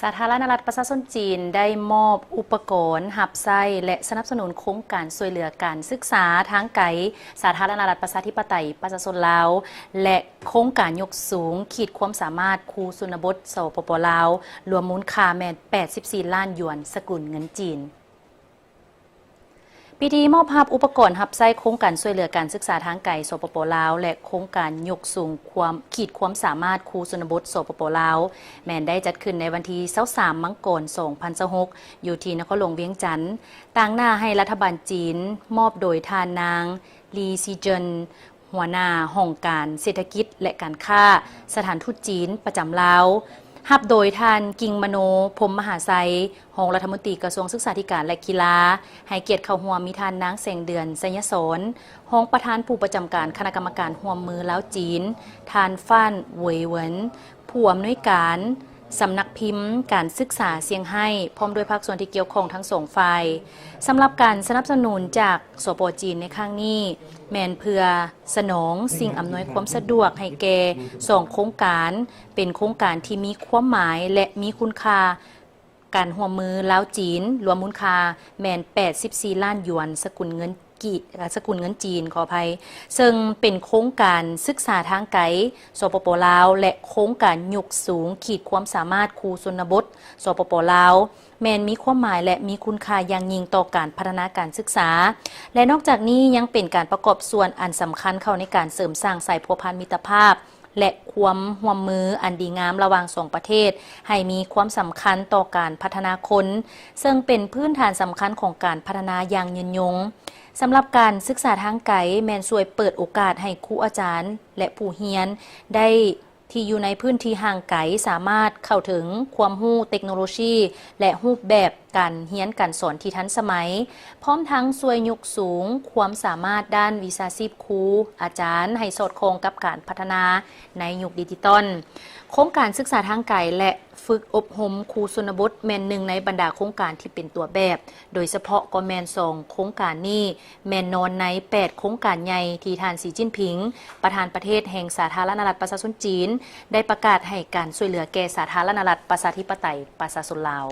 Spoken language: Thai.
สาธารณรัฐประชาชนจีนได้มอบอุปกรณ์หับไส้และสนับสนุนโครงการช่วยเหลือการศึกษาทางไกลสาธารณรัฐประชาธิปไตยประชาชนลาวและโครงการยกสูงขีดความสามารถครูชนบทสปป.ลาวรวมมูลค่าแม่น84 ล้านหยวนสกุลเงินจีนพิธีมอบภาพอุปกรณ์หับไส้โครงการช่วยเหลือการศึกษาทางไกลสปป.ลาวและโครงการยกสูงความสามารถครูชนบทสปป.ลาวแม้นได้จัดขึ้นในวันที่23มังกร2026อยู่ที่นครหลวงเวียงจันทน์ต่างหน้าให้รัฐบาลจีนมอบโดยทานนางลีซีเจินหัวหน้าห้องการเศรษฐกิจและการค้าสถานทูตจีนประจำลาวหับโดยท่านกิงมโนพรหมมหาไซรองรัฐมนตรีกระทรวงศึกษาธิการและกีฬาให้เกียรติเข้าร่วมมีท่านนางแสงเดือนไสยศรรองประธานผู้ประจำการคณะกรรมการร่วมมือลาวจีนท่านฟ้านเหวยเหวินผู้อำนวยการสำนักพิมพ์การศึกษาเซี่ยงไฮ้พร้อมด้วยภาคส่วนที่เกี่ยวข้องทั้งสองฝ่ายสำหรับการสนับสนุนจากสปป.จีนในครั้งนี้แม่นเพื่อสนองสิ่งอำนวยความสะดวกให้แก่2โครงการเป็นโครงการที่มีความหมายและมีคุณค่าการร่วมมือลาวจีนรวมมูลค่าแม่น84 ล้านหยวนสกุลเงินจีนขออภัยซึ่งเป็นโครงการศึกษาทางไกลสปป.ลาวและโครงการยกสูงขีดความสามารถครูชนบทสปป.ลาวแม้นมีความหมายและมีคุณค่าอย่างยิ่งต่อการพัฒนาการศึกษาและนอกจากนี้ยังเป็นการประกอบส่วนอันสำคัญเข้าในการเสริมสร้างสายพัวพันมิตรภาพและความร่วมมืออันดีงามระหว่างสองประเทศให้มีความสำคัญต่อการพัฒนาคนซึ่งเป็นพื้นฐานสำคัญของการพัฒนาอย่างยืนยงสำหรับการศึกษาทางไกลแม่นช่วยเปิดโอกาสให้ครูอาจารย์และผู้เรียนได้ที่อยู่ในพื้นที่ห่างไกลสามารถเข้าถึงความรู้เทคโนโลยีและรูปแบบการเรียนการสอนที่ทันสมัยพร้อมทั้งช่วยยกสูงความสามารถด้านวิชาชีพครูอาจารย์ให้สอดคล้องกับการพัฒนาในยุคดิจิตอลโครงการศึกษาทางไกลและฝึกอบรมครูชนบทแม่นหนึ่งในบรรดาโครงการที่เป็นตัวแบบโดยเฉพาะก็แม่น2โครงการนี้แม่นนอนใน8โครงการใหญ่ที่ท่านสีจิ้นผิงประธานประเทศแห่งสาธารณรัฐประชาชนจีนได้ประกาศให้การช่วยเหลือแก่สาธารณรัฐประชาธิปไตยประชาชนลาว